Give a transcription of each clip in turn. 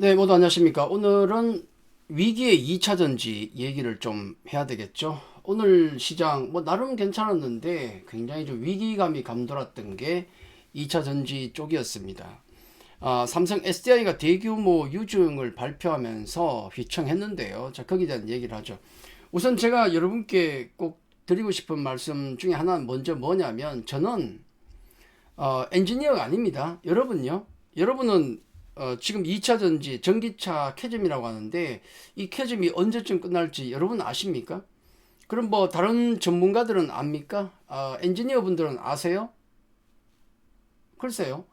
네, 모두 안녕하십니까. 오늘은 위기의 2차 전지 얘기를 좀 해야 되겠죠. 오늘 시장 나름 괜찮았는데 굉장히 좀 위기감이 감돌았던 게 2차 전지 쪽이었습니다. 삼성 SDI가 대규모 유증을 발표하면서 휘청했는데요. 자, 거기에 대한 얘기를 하죠. 우선 제가 여러분께 꼭 드리고 싶은 말씀 중에 하나는 먼저 뭐냐면 저는 엔지니어가 아닙니다. 여러분은 지금 2차 전지 전기차 캐즘이라고 하는데 이 캐즘이 언제쯤 끝날지 여러분 아십니까? 그럼 뭐 다른 전문가들은 압니까? 엔지니어 분들은 아세요? 글쎄요.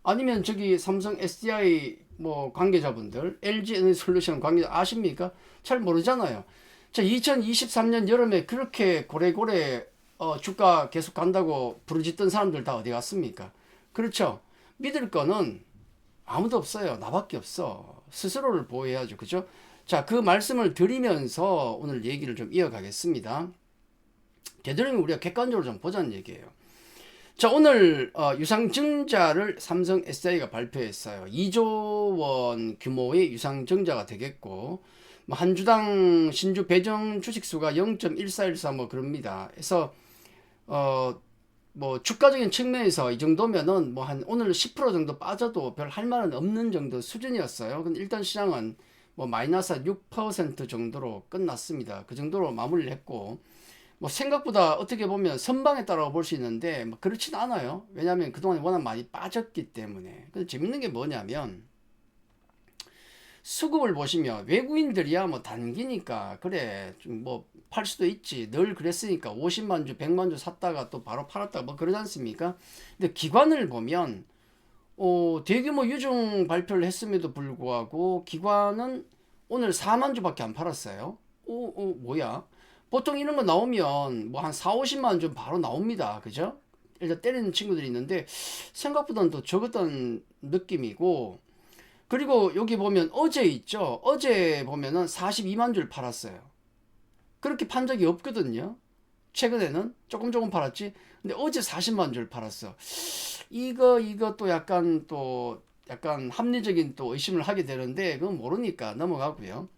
아니면 저기 삼성 SDI 뭐 관계자분들, LG 에너지솔루션 관계자 아십니까? 잘 모르잖아요. 자, 2023년 여름에 그렇게 고래고래 주가 계속 간다고 부르짖던 사람들 다 어디 갔습니까? 그렇죠. 믿을 거는 아무도 없어요. 나밖에 없어. 스스로를 보호해야죠. 그죠? 자, 그 말씀을 드리면서 오늘 얘기를 좀 이어가겠습니다. 되도록이면 우리가 객관적으로 좀 보자는 얘기예요. 자, 오늘 유상증자를 삼성 SDI가 발표했어요. 2조 원 규모의 유상증자가 되겠고 한 주당 신주 배정 주식수가 0.1414 뭐 그럽니다. 그래서 어, 주가적인 측면에서 이 정도면은 한 오늘 10% 정도 빠져도 별 할 말은 없는 정도 수준이었어요. 근데 일단 시장은 마이너스 6% 정도로 끝났습니다. 그 정도로 마무리를 했고 생각보다 어떻게 보면 선방했다라고 볼 수 있는데 그렇진 않아요. 왜냐하면 그동안 워낙 많이 빠졌기 때문에. 근데 재밌는 게 뭐냐면 수급을 보시면 외국인들이야 단기니까 그래 좀 팔 수도 있지 늘 그랬으니까 50만 주 100만 주 샀다가 또 바로 팔았다가 그러지 않습니까? 근데 기관을 보면 대규모 유증 발표를 했음에도 불구하고 기관은 오늘 4만 주밖에 안 팔았어요. 뭐야? 보통 이런 거 나오면 한 4, 50만 주 바로 나옵니다. 그죠? 일단 때리는 친구들이 있는데 생각보다는 더 적었던 느낌이고, 그리고 여기 보면 어제 있죠. 어제 보면은 42만 줄 팔았어요. 그렇게 판 적이 없거든요. 최근에는 조금 팔았지. 근데 어제 40만 줄 팔았어. 이거 또 약간 합리적인 또 의심을 하게 되는데 그건 모르니까 넘어가고요.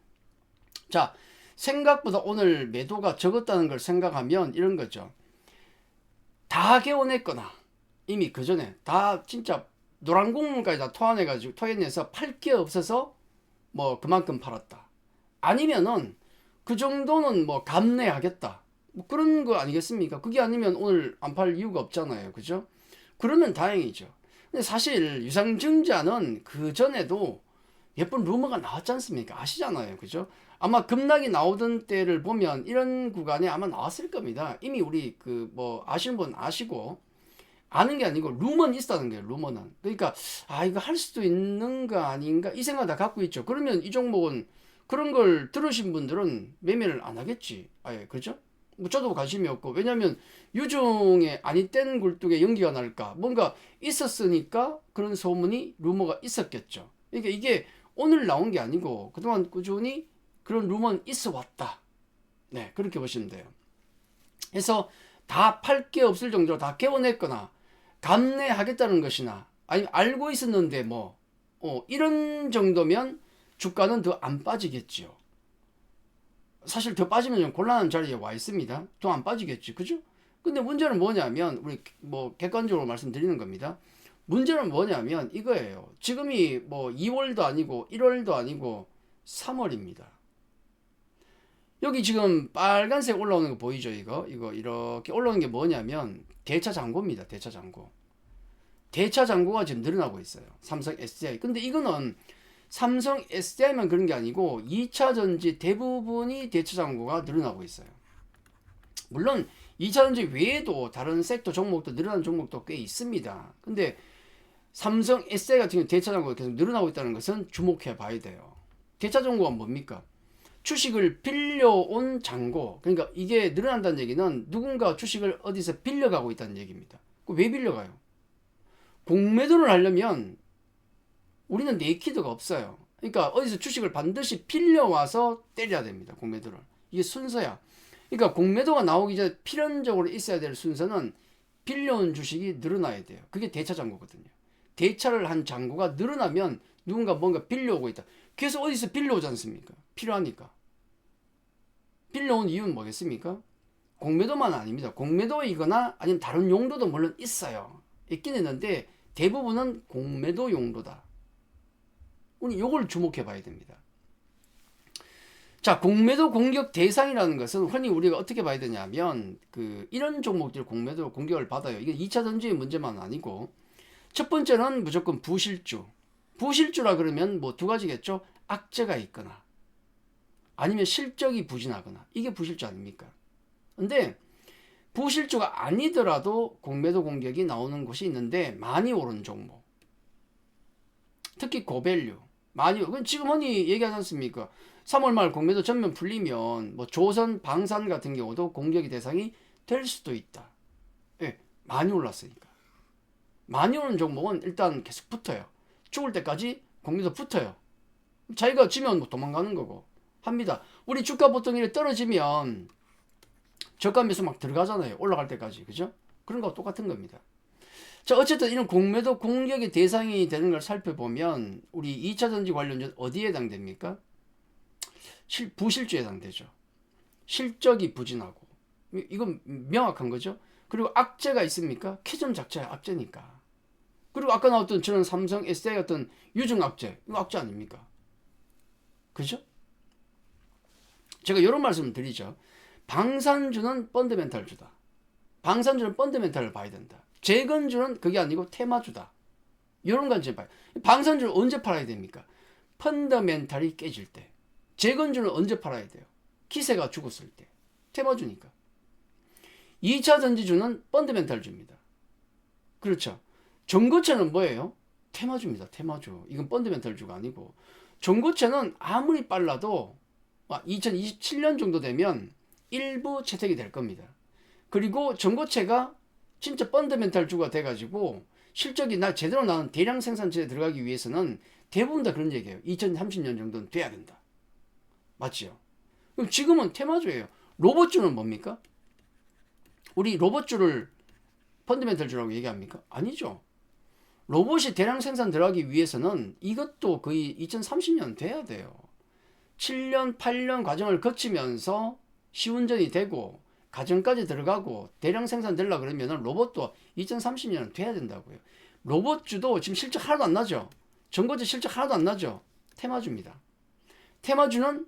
자, 생각보다 오늘 매도가 적었다는 걸 생각하면 이런 거죠. 다 개원했거나 이미 그 전에 다 진짜 노란 공문까지 다 토해내서 팔 게 없어서 그만큼 팔았다. 아니면은 그 정도는 감내하겠다. 그런 거 아니겠습니까? 그게 아니면 오늘 안 팔 이유가 없잖아요. 그죠? 그러면 다행이죠. 근데 사실 유상증자는 그 전에도 몇 번 루머가 나왔지 않습니까? 아시잖아요. 그죠? 아마 급락이 나오던 때를 보면 이런 구간에 아마 나왔을 겁니다. 이미 우리 아시는 분 아시고, 아는 게 아니고 루머는 있다는 거예요. 루머는. 그러니까 이거 할 수도 있는 거 아닌가 이 생각 다 갖고 있죠. 그러면 이 종목은 그런 걸 들으신 분들은 매매를 안 하겠지. 아예 그죠? 저도 관심이 없고, 왜냐면 유종에 아니 뗀 굴뚝에 연기가 날까 뭔가 있었으니까 그런 소문이 루머가 있었겠죠. 그러니까 이게 오늘 나온 게 아니고 그동안 꾸준히 그런 루머는 있어 왔다. 네, 그렇게 보시면 돼요. 그래서 다 팔 게 없을 정도로 다 깨워냈거나 감내하겠다는 것이나 아니면 알고 있었는데 이런 정도면 주가는 더 안 빠지겠지요. 사실 더 빠지면 좀 곤란한 자리에 와 있습니다. 더 안 빠지겠지, 그죠? 근데 문제는 뭐냐면 우리 객관적으로 말씀드리는 겁니다. 문제는 뭐냐면 이거예요. 지금이 2월도 아니고 1월도 아니고 3월입니다. 여기 지금 빨간색 올라오는 거 보이죠? 이거 이렇게 올라오는 게 뭐냐면 대차 잔고입니다. 대차 잔고. 대차 잔고가 지금 늘어나고 있어요. 삼성 SDI. 근데 이거는 삼성 SDI만 그런 게 아니고 2차 전지 대부분이 대차 잔고가 늘어나고 있어요. 물론 2차 전지 외에도 다른 섹터 종목도 늘어나는 종목도 꽤 있습니다. 근데 삼성 SDI 같은 경우 대차 잔고가 계속 늘어나고 있다는 것은 주목해 봐야 돼요. 대차 잔고가 뭡니까? 주식을 빌려온 잔고. 그러니까 이게 늘어난다는 얘기는 누군가 주식을 어디서 빌려가고 있다는 얘기입니다. 왜 빌려가요? 공매도를 하려면 우리는 네이키드가 없어요. 그러니까 어디서 주식을 반드시 빌려와서 때려야 됩니다. 공매도를. 이게 순서야. 그러니까 공매도가 나오기 전에 필연적으로 있어야 될 순서는 빌려온 주식이 늘어나야 돼요. 그게 대차 잔고거든요. 대차를 한 잔고가 늘어나면 누군가 뭔가 빌려오고 있다. 계속 어디서 빌려오지 않습니까? 필요하니까. 빌려온 이유는 뭐겠습니까? 공매도만 아닙니다. 공매도이거나 아니면 다른 용도도 물론 있어요. 있긴 있는데 대부분은 공매도 용도다. 우리 요걸 주목해 봐야 됩니다. 자, 공매도 공격 대상이라는 것은 흔히 우리가 어떻게 봐야 되냐면 이런 종목들 공매도 공격을 받아요. 이게 2차 전지의 문제만 아니고 첫 번째는 무조건 부실주. 부실주라 그러면 뭐 두 가지겠죠. 악재가 있거나 아니면 실적이 부진하거나 이게 부실주 아닙니까? 근데 부실주가 아니더라도 공매도 공격이 나오는 곳이 있는데 많이 오른 종목. 특히 고밸류. 많이 지금 흔히 얘기하지 않습니까? 3월 말 공매도 전면 풀리면 뭐 조선, 방산 같은 경우도 공격의 대상이 될 수도 있다. 예, 많이 올랐으니까. 많이 오른 종목은 일단 계속 붙어요. 죽을 때까지 공매도 붙어요. 자기가 지면 뭐 도망가는 거고 합니다. 우리 주가 보통 이렇게 떨어지면 저가 매수 막 들어가잖아요. 올라갈 때까지. 그죠? 그런 거와 똑같은 겁니다. 자, 어쨌든 이런 공매도 공격의 대상이 되는 걸 살펴보면 우리 2차 전지 관련주 어디에 해당됩니까? 부실주에 해당되죠. 실적이 부진하고. 이건 명확한 거죠. 그리고 악재가 있습니까? 캐점 자체가 악재니까. 그리고 아까 나왔던 저는 삼성 SDI 같은 유증 악재. 이거 악재 아닙니까? 그죠? 제가 이런 말씀을 드리죠. 방산주는 펀더멘탈주다. 방산주는 펀더멘탈을 봐야 된다. 재건주는 그게 아니고 테마주다. 이런 건 봐요. 방산주는 언제 팔아야 됩니까? 펀더멘탈이 깨질 때. 재건주는 언제 팔아야 돼요? 기세가 죽었을 때. 테마주니까. 2차 전지주는 펀더멘탈주입니다. 그렇죠. 전고체는 뭐예요? 테마주입니다. 테마주. 이건 펀더멘탈주가 아니고. 전고체는 아무리 빨라도 2027년 정도 되면 일부 채택이 될 겁니다. 그리고 전고체가 진짜 펀더멘탈주가 돼가지고 실적이 제대로 나는 대량 생산체에 들어가기 위해서는 대부분 다 그런 얘기예요. 2030년 정도는 돼야 된다. 맞지요? 그럼 지금은 테마주예요. 로봇주는 뭡니까? 우리 로봇주를 펀더멘탈주라고 얘기합니까? 아니죠. 로봇이 대량 생산 들어가기 위해서는 이것도 거의 2030년 돼야 돼요. 7년, 8년 과정을 거치면서 시운전이 되고 가정까지 들어가고 대량 생산 되려고 그러면 로봇도 2030년은 돼야 된다고요. 로봇주도 지금 실적 하나도 안 나죠. 전고체 실적 하나도 안 나죠. 테마주입니다. 테마주는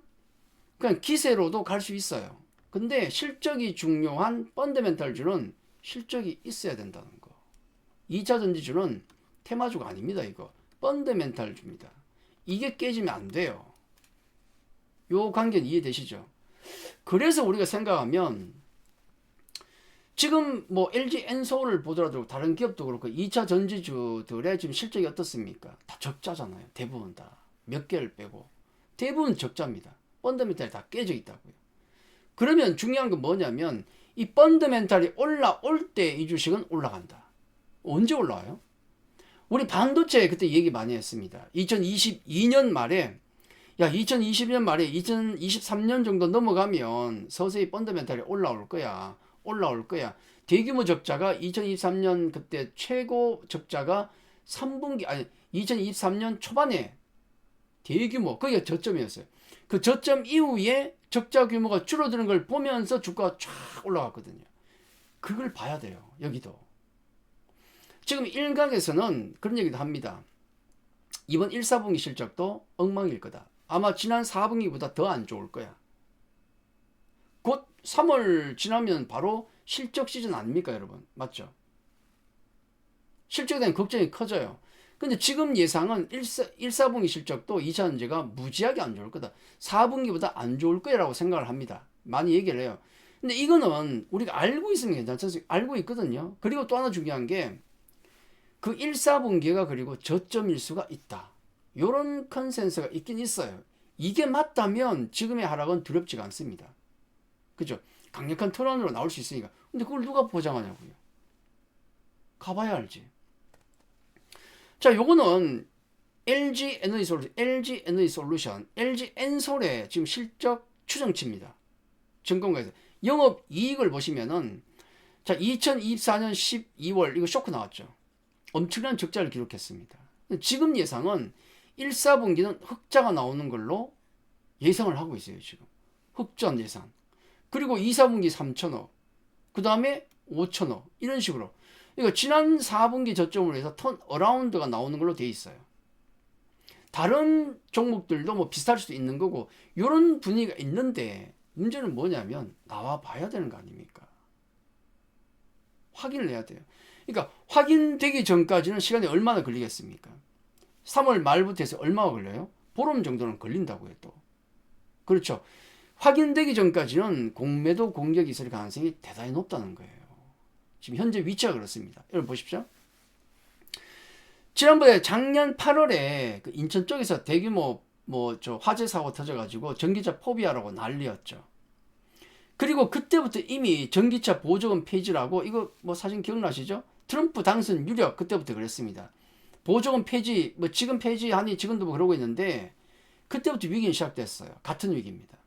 그냥 기세로도 갈 수 있어요. 근데 실적이 중요한 펀더멘탈주는 실적이 있어야 된다는 거. 2차 전지주는 테마주가 아닙니다. 이거 펀더멘탈주입니다. 이게 깨지면 안 돼요. 요 관계는 이해되시죠? 그래서 우리가 생각하면 지금 뭐 LG 엔솔을 보더라도 다른 기업도 그렇고 2차 전지주들의 지금 실적이 어떻습니까? 다 적자잖아요. 대부분 다. 몇 개를 빼고. 대부분 적자입니다. 펀더멘탈이 다 깨져 있다고요. 그러면 중요한 건 뭐냐면 이 펀더멘탈이 올라올 때 이 주식은 올라간다. 언제 올라와요? 우리 반도체 그때 얘기 많이 했습니다. 2022년 말에 2022년 말에 2023년 정도 넘어가면 서서히 펀더멘탈이 올라올 거야. 대규모 적자가 2023년 그때 최고 적자가 3분기 2023년 초반에 대규모 그게 저점이었어요. 그 저점 이후에 적자 규모가 줄어드는 걸 보면서 주가가 쫙 올라갔거든요. 그걸 봐야 돼요. 여기도. 지금 일각에서는 그런 얘기도 합니다. 이번 1, 4분기 실적도 엉망일 거다. 아마 지난 4분기보다 더 안 좋을 거야. 곧 3월 지나면 바로 실적 시즌 아닙니까, 여러분? 맞죠? 실적에 대한 걱정이 커져요. 근데 지금 예상은 1, 4분기 실적도 2차 전지가 무지하게 안 좋을 거다. 4분기보다 안 좋을 거라고 생각을 합니다. 많이 얘기를 해요. 근데 이거는 우리가 알고 있으면 괜찮지. 알고 있거든요. 그리고 또 하나 중요한 게 그 1, 4분기가 그리고 저점일 수가 있다. 요런 컨센서가 있긴 있어요. 이게 맞다면 지금의 하락은 두렵지가 않습니다. 그죠? 강력한 턴으로 나올 수 있으니까. 근데 그걸 누가 보장하냐고요. 가봐야 알지. 자, 요거는 LG 에너지 솔루션, LG 엔솔의 지금 실적 추정치입니다. 증권가에서 영업 이익을 보시면은 자, 2024년 12월 이거 쇼크 나왔죠. 엄청난 적자를 기록했습니다. 지금 예상은 1, 4분기는 흑자가 나오는 걸로 예상을 하고 있어요. 지금 흑전 예상. 그리고 2, 4분기 3천억, 그 다음에 5천억, 이런 식으로. 그러니까 지난 4분기 저점으로 해서 턴 어라운드가 나오는 걸로 돼 있어요. 다른 종목들도 뭐 비슷할 수도 있는 거고, 이런 분위기가 있는데 문제는 뭐냐면 나와 봐야 되는 거 아닙니까? 확인을 해야 돼요. 그러니까 확인되기 전까지는 시간이 얼마나 걸리겠습니까? 3월 말부터 해서 얼마가 걸려요? 보름 정도는 걸린다고요, 또. 그렇죠. 확인되기 전까지는 공매도 공격이 있을 가능성이 대단히 높다는 거예요. 지금 현재 위치가 그렇습니다. 여러분 보십시오. 지난번에 작년 8월에 그 인천 쪽에서 대규모 화재 사고 터져가지고 전기차 포비아라고 난리였죠. 그리고 그때부터 이미 전기차 보조금 폐지라고, 이거 뭐 사진 기억나시죠? 트럼프 당선 유력 그때부터 그랬습니다. 보조금 폐지, 뭐 지금 폐지하니 지금도 뭐 그러고 있는데, 그때부터 위기는 시작됐어요. 같은 위기입니다.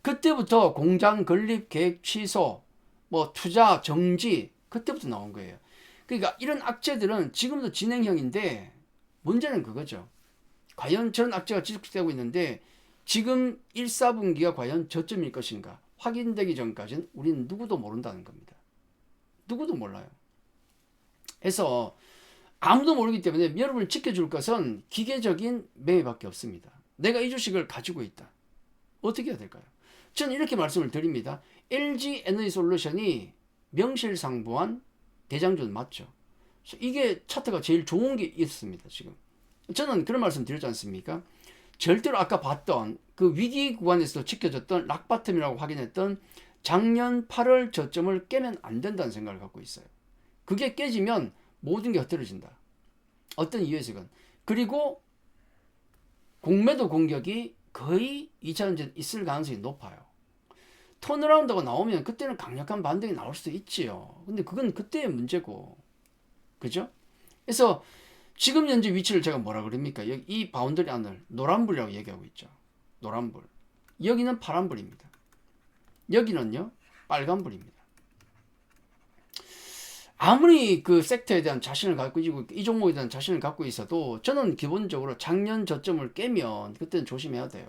그때부터 공장 건립 계획 취소, 뭐 투자 정지, 그때부터 나온 거예요. 그러니까 이런 악재들은 지금도 진행형인데, 문제는 그거죠. 과연 저런 악재가 지속되고 있는데 지금 1, 4분기가 과연 저점일 것인가 확인되기 전까지는 우리는 누구도 모른다는 겁니다. 누구도 몰라요. 그래서 아무도 모르기 때문에 여러분을 지켜줄 것은 기계적인 매매밖에 없습니다. 내가 이 주식을 가지고 있다. 어떻게 해야 될까요? 저는 이렇게 말씀을 드립니다. LG 에너지솔루션이 명실상부한 대장주 맞죠. 이게 차트가 제일 좋은 게 있습니다. 지금 저는 그런 말씀 드렸지 않습니까? 절대로 아까 봤던 그 위기 구간에서 지켜졌던 락바텀이라고 확인했던 작년 8월 저점을 깨면 안 된다는 생각을 갖고 있어요. 그게 깨지면 모든 게 흩어진다. 어떤 이유에서건. 그리고 공매도 공격이 거의 2차전지 있을 가능성이 높아요. 턴어라운드가 나오면 그때는 강력한 반등이 나올 수도 있지요. 근데 그건 그때의 문제고. 그죠? 그래서 지금 현재 위치를 제가 뭐라 그럽니까? 여기 이 바운더리 안을 노란불이라고 얘기하고 있죠. 노란불. 여기는 파란불입니다. 여기는요, 빨간불입니다. 아무리 그 섹터에 대한 자신을 갖고 있고 이 종목에 대한 자신을 갖고 있어도 저는 기본적으로 작년 저점을 깨면 그때는 조심해야 돼요.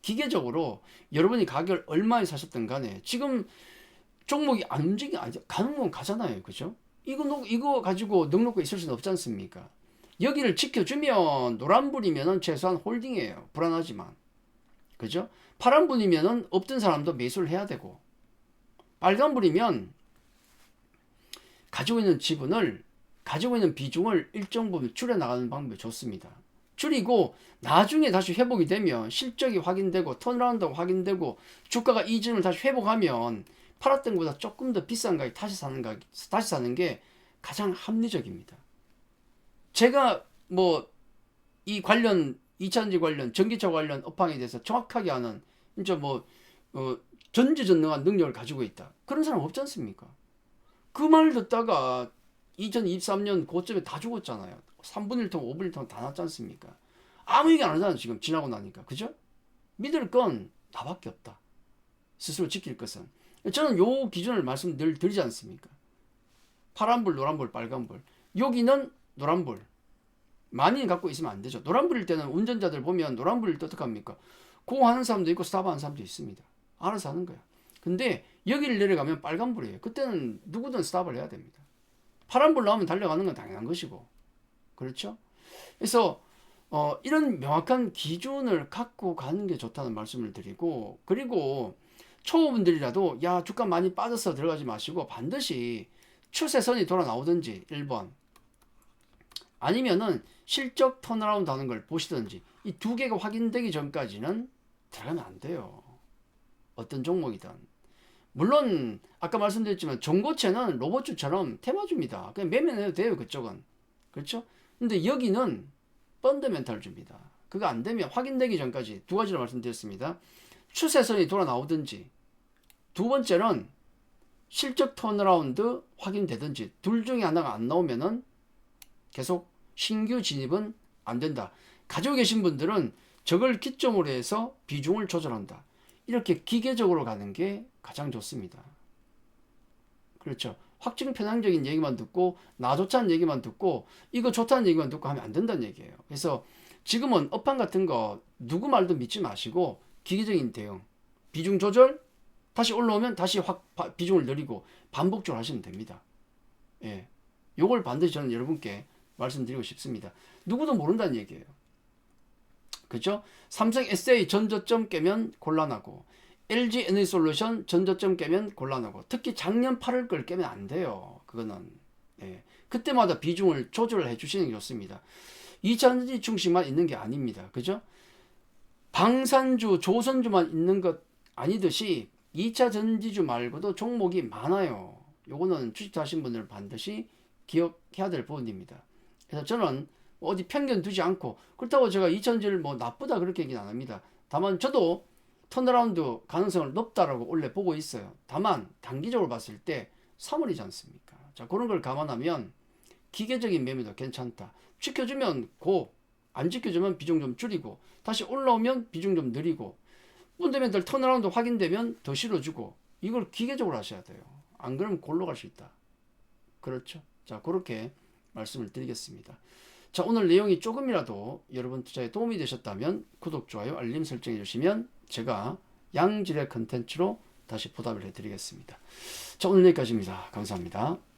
기계적으로 여러분이 가격을 얼마에 사셨든 간에 지금 종목이 안 움직이 아니죠. 가는 건 가잖아요. 그죠? 이거 가지고 넉넉히 있을 수는 없지 않습니까? 여기를 지켜주면 노란불이면 최소한 홀딩이에요. 불안하지만. 그죠? 파란불이면 없던 사람도 매수를 해야 되고, 빨간불이면 가지고 있는 지분을, 가지고 있는 비중을 일정 부분 줄여나가는 방법이 좋습니다. 줄이고 나중에 다시 회복이 되면 실적이 확인되고 턴어라운드가 확인되고 주가가 이전을 다시 회복하면 팔았던 것보다 조금 더 비싼 가격에 다시 사는 게 가장 합리적입니다. 제가 뭐 이 관련 2차전지 관련 전기차 관련 업황에 대해서 정확하게 아는 진짜 전지전능한 능력을 가지고 있다. 그런 사람 없지 않습니까? 그 말 듣다가 2023년 고점에 다 죽었잖아요. 3분의 1통, 5분의 1통 다 났지 않습니까? 아무 얘기 안 하잖아요. 지금 지나고 나니까. 그죠? 믿을 건 나밖에 없다. 스스로 지킬 것은. 저는 요 기준을 말씀 늘 드리지 않습니까? 파란불, 노란불, 빨간불. 여기는 노란불. 많이 갖고 있으면 안 되죠. 노란불일 때는 운전자들 보면 노란불일 때 어떡합니까? 공하는 사람도 있고 스탑하는 사람도 있습니다. 알아서 하는 거야. 근데 여기를 내려가면 빨간불이에요. 그때는 누구든 스탑을 해야 됩니다. 파란불 나오면 달려가는 건 당연한 것이고. 그렇죠? 그래서 이런 명확한 기준을 갖고 가는 게 좋다는 말씀을 드리고, 그리고 초보분들이라도 야 주가 많이 빠져서 들어가지 마시고 반드시 추세선이 돌아 나오든지 1번, 아니면은 실적 턴어라운드 하는 걸 보시든지, 이 두 개가 확인되기 전까지는 들어가면 안 돼요. 어떤 종목이든. 물론 아까 말씀드렸지만 전고체는 로봇주처럼 테마주입니다. 그냥 매매는 해도 돼요. 그쪽은. 그렇죠? 근데 여기는 펀더멘탈 줍니다. 그거 안 되면 확인되기 전까지 두 가지로 말씀드렸습니다. 추세선이 돌아 나오든지, 두 번째는 실적 턴어라운드 확인되든지, 둘 중에 하나가 안 나오면은 계속 신규 진입은 안 된다. 가지고 계신 분들은 저걸 기점으로 해서 비중을 조절한다. 이렇게 기계적으로 가는 게 가장 좋습니다. 그렇죠. 확증 편향적인 얘기만 듣고 나 좋다는 얘기만 듣고 이거 좋다는 얘기만 듣고 하면 안 된다는 얘기예요. 그래서 지금은 업황 같은 거 누구 말도 믿지 마시고 기계적인 대응, 비중 조절, 다시 올라오면 다시 확 비중을 늘리고 반복적으로 하시면 됩니다. 예, 요걸 반드시 저는 여러분께 말씀드리고 싶습니다. 누구도 모른다는 얘기예요. 그죠? 삼성 SA 전저점 깨면 곤란하고 LG 에너지솔루션 전저점 깨면 곤란하고 특히 작년 8월 걸 깨면 안 돼요. 그거는 예, 그때마다 비중을 조절을 해주시는 게 좋습니다. 2차전지 중심만 있는 게 아닙니다. 그죠? 방산주, 조선주만 있는 것 아니듯이 2차 전지주 말고도 종목이 많아요. 요거는 주식 하신 분들 반드시 기억해야 될 부분입니다. 그래서 저는 어디 편견 두지 않고 그렇다고 제가 2차 전지를 뭐 나쁘다 그렇게 얘기는 안 합니다. 다만 저도 턴어라운드 가능성을 높다라고 원래 보고 있어요. 다만 단기적으로 봤을 때 3월이지 않습니까? 자, 그런 걸 감안하면 기계적인 매매도 괜찮다. 지켜주면 고, 안 지켜주면 비중 좀 줄이고 다시 올라오면 비중 좀 늘리고 펀더멘털 턴어라운드 확인되면 더 실어주고 이걸 기계적으로 하셔야 돼요. 안 그러면 골로 갈 수 있다. 그렇죠? 자, 그렇게 말씀을 드리겠습니다. 자, 오늘 내용이 조금이라도 여러분 투자에 도움이 되셨다면 구독, 좋아요, 알림 설정해 주시면 제가 양질의 컨텐츠로 다시 보답을 해드리겠습니다. 자, 오늘 여기까지입니다. 감사합니다.